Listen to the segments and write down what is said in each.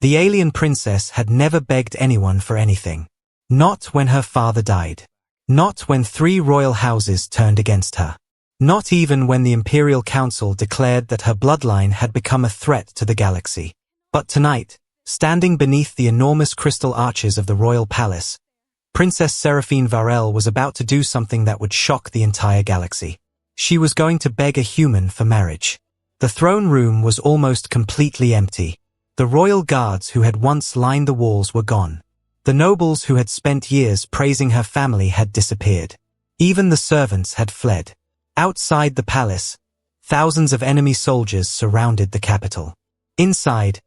The alien princess had never begged anyone for anything. Not when her father died. Not when 3 royal houses turned against her. Not even when the Imperial Council declared that her bloodline had become a threat to the galaxy. But tonight, standing beneath the enormous crystal arches of the royal palace, Princess Seraphine Varel was about to do something that would shock the entire galaxy. She was going to beg a human for marriage. The throne room was almost completely empty. The royal guards who had once lined the walls were gone. The nobles who had spent years praising her family had disappeared. Even the servants had fled. Outside the palace, thousands of enemy soldiers surrounded the capital. Inside,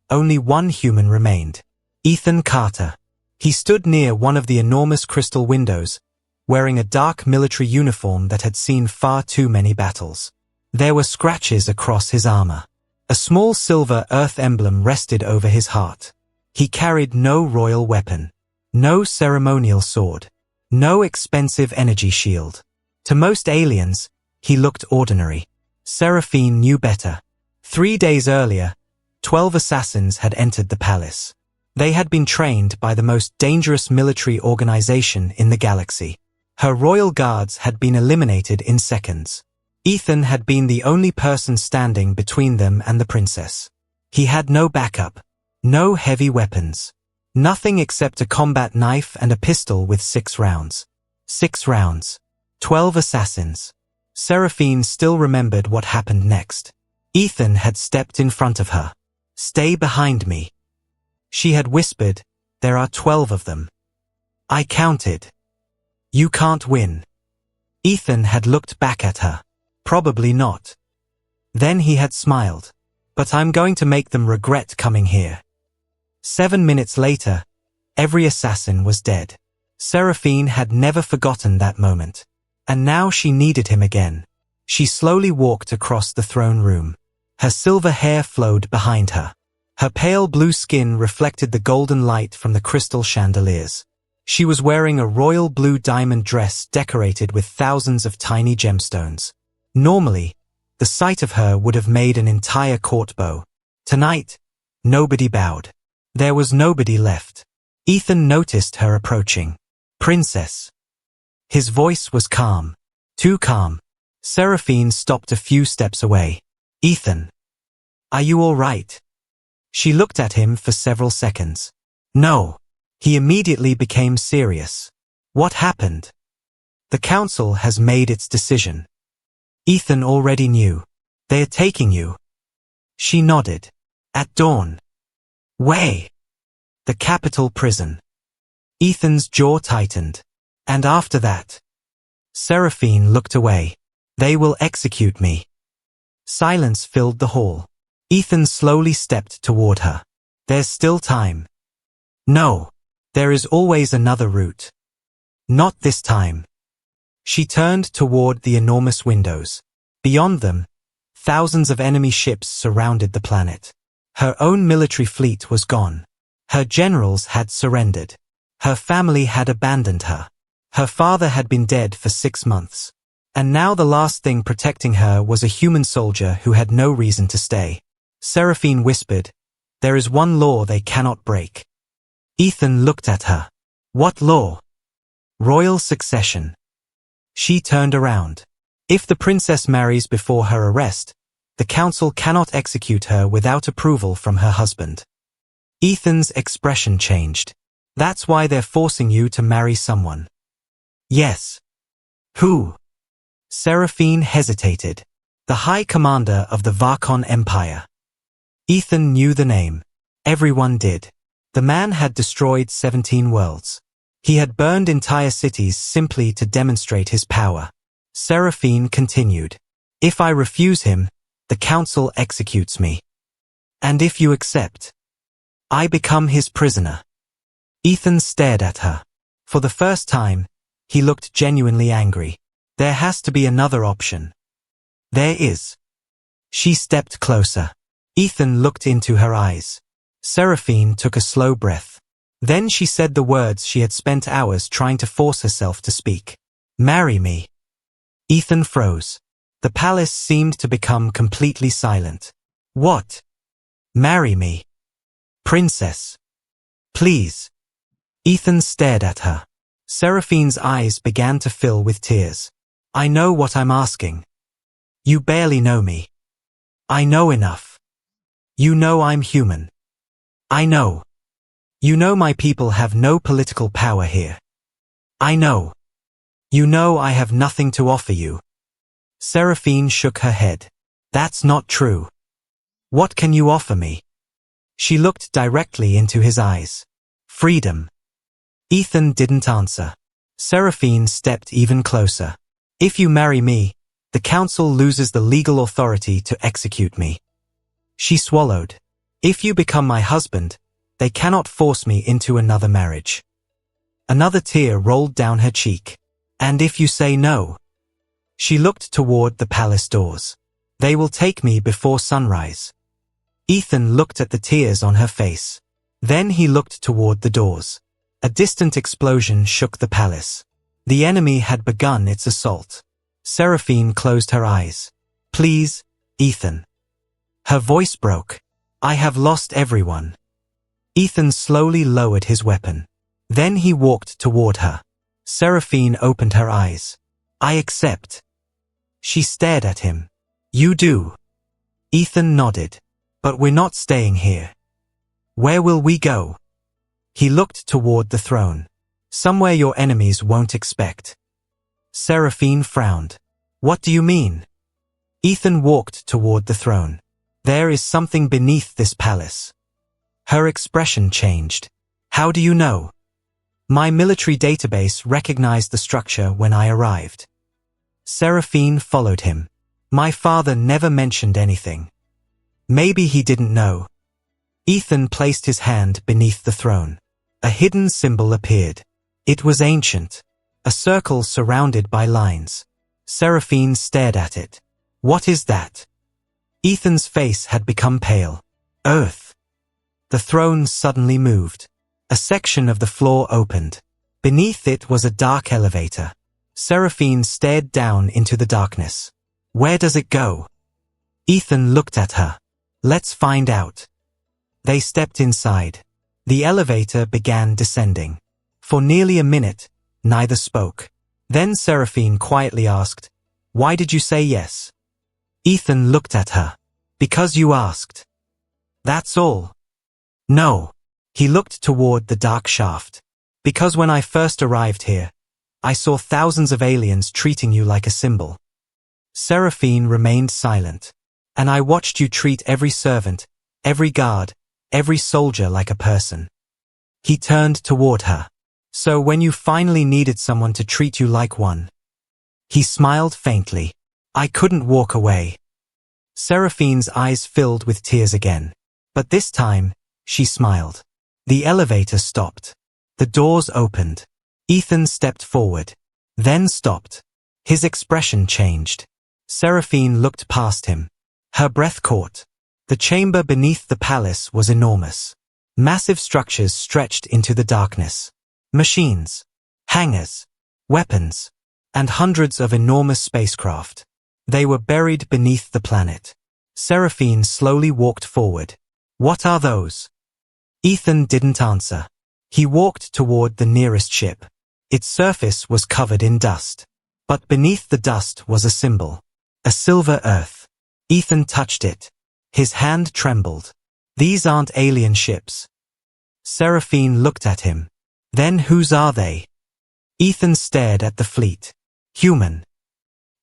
only one human remained. Ethan Carter. He stood near one of the enormous crystal windows, wearing a dark military uniform that had seen far too many battles. There were scratches across his armor. A small silver earth emblem rested over his heart. He carried no royal weapon, no ceremonial sword, no expensive energy shield. To most aliens, he looked ordinary. Seraphine knew better. 3 days earlier, 12 assassins had entered the palace. They had been trained by the most dangerous military organization in the galaxy. Her royal guards had been eliminated in seconds. Ethan had been the only person standing between them and the princess. He had no backup, no heavy weapons, nothing except a combat knife and a pistol with 6 rounds. 6 rounds. 12 assassins. Seraphine still remembered what happened next. Ethan had stepped in front of her. "Stay behind me." She had whispered, "There are 12 of them." I counted. "You can't win." Ethan had looked back at her. Probably not. Then he had smiled. "But I'm going to make them regret coming here." 7 minutes later, every assassin was dead. Seraphine had never forgotten that moment. And now she needed him again. She slowly walked across the throne room. Her silver hair flowed behind her. Her pale blue skin reflected the golden light from the crystal chandeliers. She was wearing a royal blue diamond dress decorated with thousands of tiny gemstones. Normally, the sight of her would have made an entire court bow. Tonight, nobody bowed. There was nobody left. Ethan noticed her approaching. "Princess." His voice was calm. Too calm. Seraphine stopped a few steps away. "Ethan. Are you all right?" She looked at him for several seconds. "No." He immediately became serious. "What happened?" "The council has made its decision." Ethan already knew. "They are taking you." She nodded. "At dawn." "Way." "The capital prison." Ethan's jaw tightened. "And after that?" Seraphine looked away. "They will execute me." Silence filled the hall. Ethan slowly stepped toward her. "There's still time." "No. There is always another route." "Not this time." She turned toward the enormous windows. Beyond them, thousands of enemy ships surrounded the planet. Her own military fleet was gone. Her generals had surrendered. Her family had abandoned her. Her father had been dead for 6 months. And now the last thing protecting her was a human soldier who had no reason to stay. Seraphine whispered, "There is one law they cannot break." Ethan looked at her. "What law?" "Royal succession." She turned around. "If the princess marries before her arrest, the council cannot execute her without approval from her husband." Ethan's expression changed. "That's why they're forcing you to marry someone." "Yes." "Who?" Seraphine hesitated. "The High Commander of the Varkon Empire." Ethan knew the name. Everyone did. The man had destroyed 17 worlds. He had burned entire cities simply to demonstrate his power. Seraphine continued. "If I refuse him, the council executes me. And if you accept, I become his prisoner." Ethan stared at her. For the first time, he looked genuinely angry. "There has to be another option." "There is." She stepped closer. Ethan looked into her eyes. Seraphine took a slow breath. Then she said the words she had spent hours trying to force herself to speak. "Marry me." Ethan froze. The palace seemed to become completely silent. "What? Marry me?" Princess. Please. Ethan stared at her. Seraphine's eyes began to fill with tears. I know what I'm asking. You barely know me. I know enough. You know I'm human. I know. You know my people have no political power here. I know. You know I have nothing to offer you. Seraphine shook her head. That's not true. What can you offer me? She looked directly into his eyes. Freedom. Ethan didn't answer. Seraphine stepped even closer. If you marry me, the council loses the legal authority to execute me. She swallowed. If you become my husband, they cannot force me into another marriage. Another tear rolled down her cheek. And if you say no? She looked toward the palace doors. They will take me before sunrise. Ethan looked at the tears on her face. Then he looked toward the doors. A distant explosion shook the palace. The enemy had begun its assault. Seraphine closed her eyes. Please, Ethan. Her voice broke. I have lost everyone. Ethan slowly lowered his weapon. Then he walked toward her. Seraphine opened her eyes. I accept. She stared at him. You do. Ethan nodded. But we're not staying here. Where will we go? He looked toward the throne. Somewhere your enemies won't expect. Seraphine frowned. What do you mean? Ethan walked toward the throne. There is something beneath this palace. Her expression changed. How do you know? My military database recognized the structure when I arrived. Seraphine followed him. My father never mentioned anything. Maybe he didn't know. Ethan placed his hand beneath the throne. A hidden symbol appeared. It was ancient. A circle surrounded by lines. Seraphine stared at it. What is that? Ethan's face had become pale. Earth. The throne suddenly moved. A section of the floor opened. Beneath it was a dark elevator. Seraphine stared down into the darkness. Where does it go? Ethan looked at her. Let's find out. They stepped inside. The elevator began descending. For nearly a minute, neither spoke. Then Seraphine quietly asked, Why did you say yes? Ethan looked at her. Because you asked. That's all. No. He looked toward the dark shaft. Because when I first arrived here, I saw thousands of aliens treating you like a symbol. Seraphine remained silent. And I watched you treat every servant, every guard, every soldier like a person. He turned toward her. So when you finally needed someone to treat you like one. He smiled faintly. I couldn't walk away. Seraphine's eyes filled with tears again. But this time, she smiled. The elevator stopped. The doors opened. Ethan stepped forward. Then stopped. His expression changed. Seraphine looked past him. Her breath caught. The chamber beneath the palace was enormous. Massive structures stretched into the darkness. Machines, hangars, weapons, and hundreds of enormous spacecraft. They were buried beneath the planet. Seraphine slowly walked forward. What are those? Ethan didn't answer. He walked toward the nearest ship. Its surface was covered in dust. But beneath the dust was a symbol. A silver earth. Ethan touched it. His hand trembled. These aren't alien ships. Seraphine looked at him. Then whose are they? Ethan stared at the fleet. Human.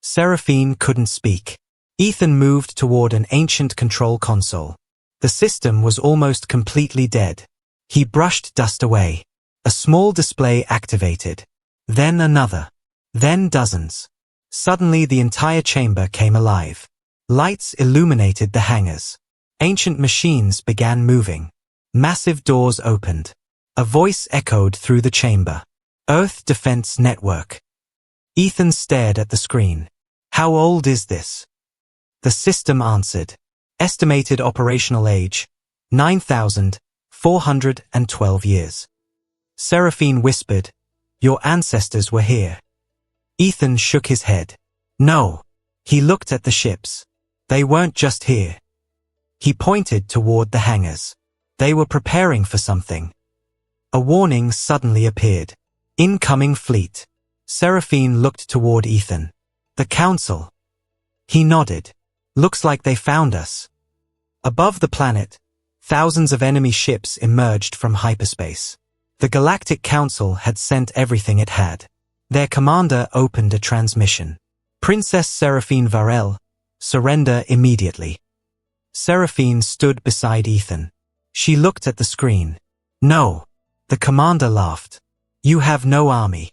Seraphine couldn't speak. Ethan moved toward an ancient control console. The system was almost completely dead. He brushed dust away. A small display activated. Then another. Then dozens. Suddenly the entire chamber came alive. Lights illuminated the hangars. Ancient machines began moving. Massive doors opened. A voice echoed through the chamber. Earth Defense Network. Ethan stared at the screen. How old is this? The system answered. Estimated operational age, 9,412 years. Seraphine whispered, Your ancestors were here. Ethan shook his head. No. He looked at the ships. They weren't just here. He pointed toward the hangars. They were preparing for something. A warning suddenly appeared. Incoming fleet. Seraphine looked toward Ethan. The Council. He nodded. Looks like they found us. Above the planet, thousands of enemy ships emerged from hyperspace. The Galactic Council had sent everything it had. Their commander opened a transmission. Princess Seraphine Varel, surrender immediately. Seraphine stood beside Ethan. She looked at the screen. No. The commander laughed. You have no army.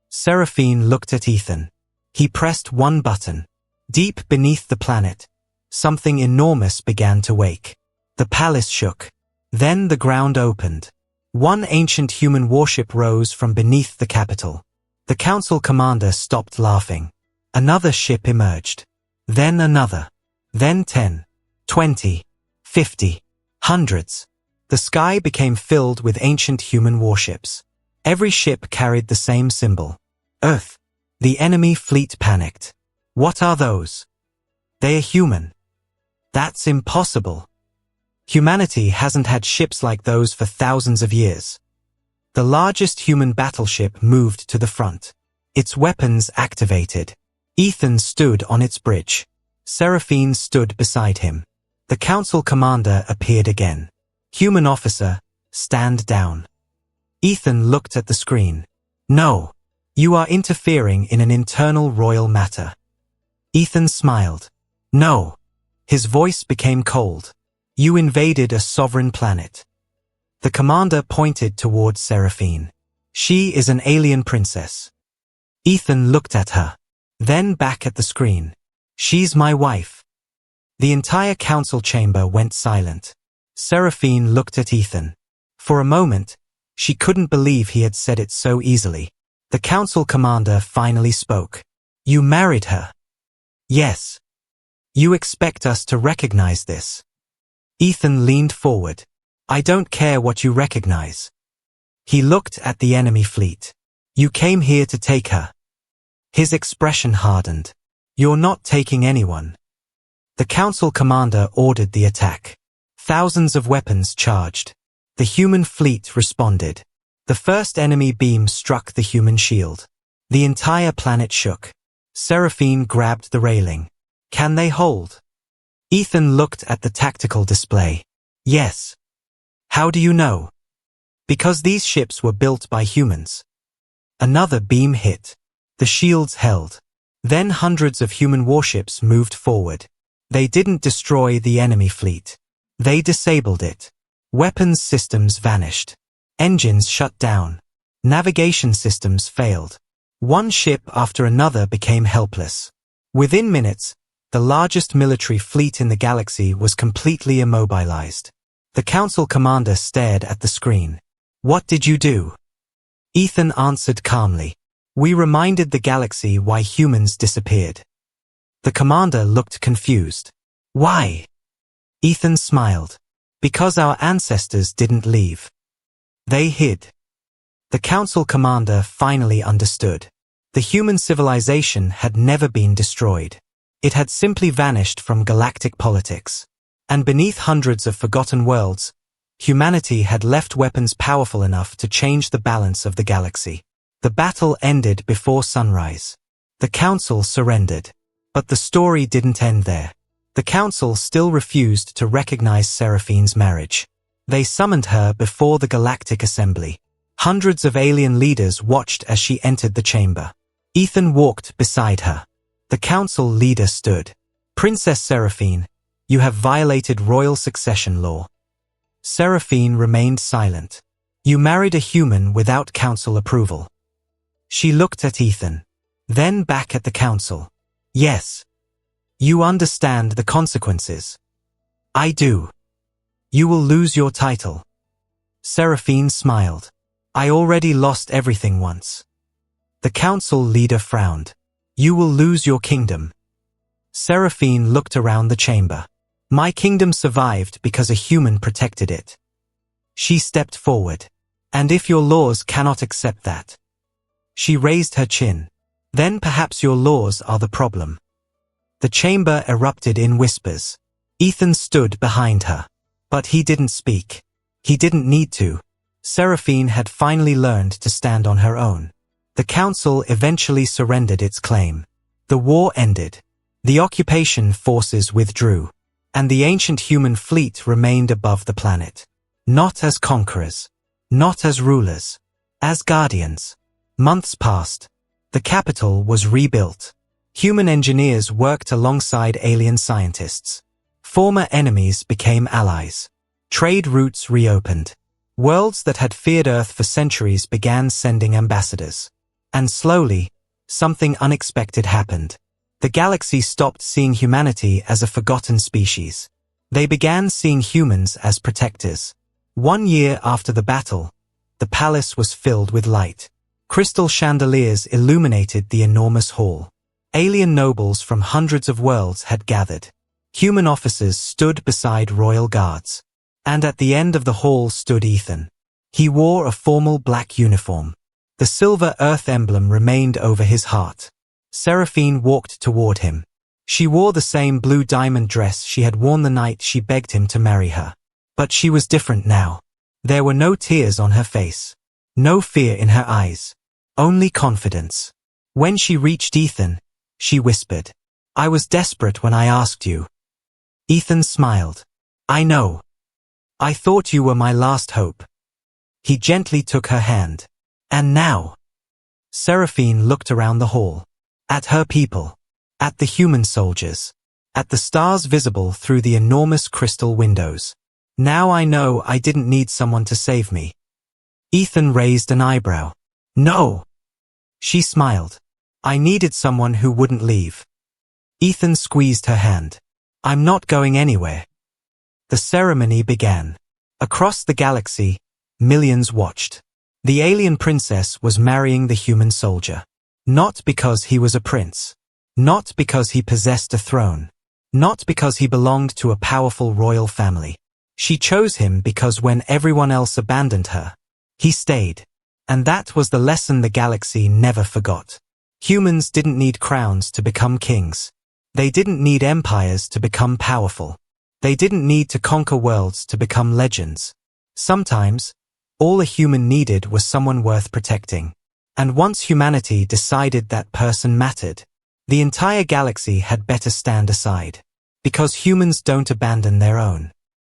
Seraphine looked at Ethan. He pressed one button. Deep beneath the planet, something enormous began to wake. The palace shook. Then the ground opened. One ancient human warship rose from beneath the capital. The council commander stopped laughing. Another ship emerged. Then another. Then 10, 20, 50, hundreds. The sky became filled with ancient human warships. Every ship carried the same symbol. Earth. The enemy fleet panicked. What are those? They are human. That's impossible. Humanity hasn't had ships like those for thousands of years. The largest human battleship moved to the front. Its weapons activated. Ethan stood on its bridge. Seraphine stood beside him. The council commander appeared again. Human officer, stand down. Ethan looked at the screen. No. You are interfering in an internal royal matter. Ethan smiled. No. His voice became cold. You invaded a sovereign planet. The commander pointed toward Seraphine. She is an alien princess. Ethan looked at her. Then back at the screen. She's my wife. The entire council chamber went silent. Seraphine looked at Ethan. For a moment, she couldn't believe he had said it so easily. The council commander finally spoke. You married her. Yes. You expect us to recognize this. Ethan leaned forward. I don't care what you recognize. He looked at the enemy fleet. You came here to take her. His expression hardened. You're not taking anyone. The council commander ordered the attack. Thousands of weapons charged. The human fleet responded. The first enemy beam struck the human shield. The entire planet shook. Seraphine grabbed the railing. Can they hold? Ethan looked at the tactical display. Yes. How do you know? Because these ships were built by humans. Another beam hit. The shields held. Then hundreds of human warships moved forward. They didn't destroy the enemy fleet. They disabled it. Weapons systems vanished. Engines shut down. Navigation systems failed. One ship after another became helpless. Within minutes, the largest military fleet in the galaxy was completely immobilized. The council commander stared at the screen. What did you do? Ethan answered calmly. We reminded the galaxy why humans disappeared. The commander looked confused. Why? Ethan smiled. Because our ancestors didn't leave. They hid. The council commander finally understood. The human civilization had never been destroyed. It had simply vanished from galactic politics. And beneath hundreds of forgotten worlds, humanity had left weapons powerful enough to change the balance of the galaxy. The battle ended before sunrise. The council surrendered. But the story didn't end there. The council still refused to recognize Seraphine's marriage. They summoned her before the Galactic Assembly. Hundreds of alien leaders watched as she entered the chamber. Ethan walked beside her. The council leader stood. Princess Seraphine, you have violated royal succession law. Seraphine remained silent. You married a human without council approval. She looked at Ethan. Then back at the council. Yes. You understand the consequences. I do. You will lose your title. Seraphine smiled. I already lost everything once. The council leader frowned. You will lose your kingdom. Seraphine looked around the chamber. My kingdom survived because a human protected it. She stepped forward. And if your laws cannot accept that? She raised her chin. Then perhaps your laws are the problem. The chamber erupted in whispers. Ethan stood behind her. But he didn't speak. He didn't need to. Seraphine had finally learned to stand on her own. The council eventually surrendered its claim. The war ended. The occupation forces withdrew, and the ancient human fleet remained above the planet. Not as conquerors, not as rulers, as guardians. Months passed. The capital was rebuilt. Human engineers worked alongside alien scientists. Former enemies became allies. Trade routes reopened. Worlds that had feared Earth for centuries began sending ambassadors. And slowly, something unexpected happened. The galaxy stopped seeing humanity as a forgotten species. They began seeing humans as protectors. 1 year after the battle, the palace was filled with light. Crystal chandeliers illuminated the enormous hall. Alien nobles from hundreds of worlds had gathered. Human officers stood beside royal guards. And at the end of the hall stood Ethan. He wore a formal black uniform. The silver Earth emblem remained over his heart. Seraphine walked toward him. She wore the same blue diamond dress she had worn the night she begged him to marry her. But she was different now. There were no tears on her face. No fear in her eyes. Only confidence. When she reached Ethan, she whispered, "I was desperate when I asked you." Ethan smiled. "I know. I thought you were my last hope." He gently took her hand. "And now?" Seraphine looked around the hall. At her people. At the human soldiers. At the stars visible through the enormous crystal windows. "Now I know I didn't need someone to save me." Ethan raised an eyebrow. "No." She smiled. "I needed someone who wouldn't leave." Ethan squeezed her hand. "I'm not going anywhere." The ceremony began. Across the galaxy, millions watched. The alien princess was marrying the human soldier. Not because he was a prince. Not because he possessed a throne. Not because he belonged to a powerful royal family. She chose him because when everyone else abandoned her, he stayed. And that was the lesson the galaxy never forgot. Humans didn't need crowns to become kings. They didn't need empires to become powerful. They didn't need to conquer worlds to become legends. Sometimes, all a human needed was someone worth protecting. And once humanity decided that person mattered, the entire galaxy had better stand aside. Because humans don't abandon their own.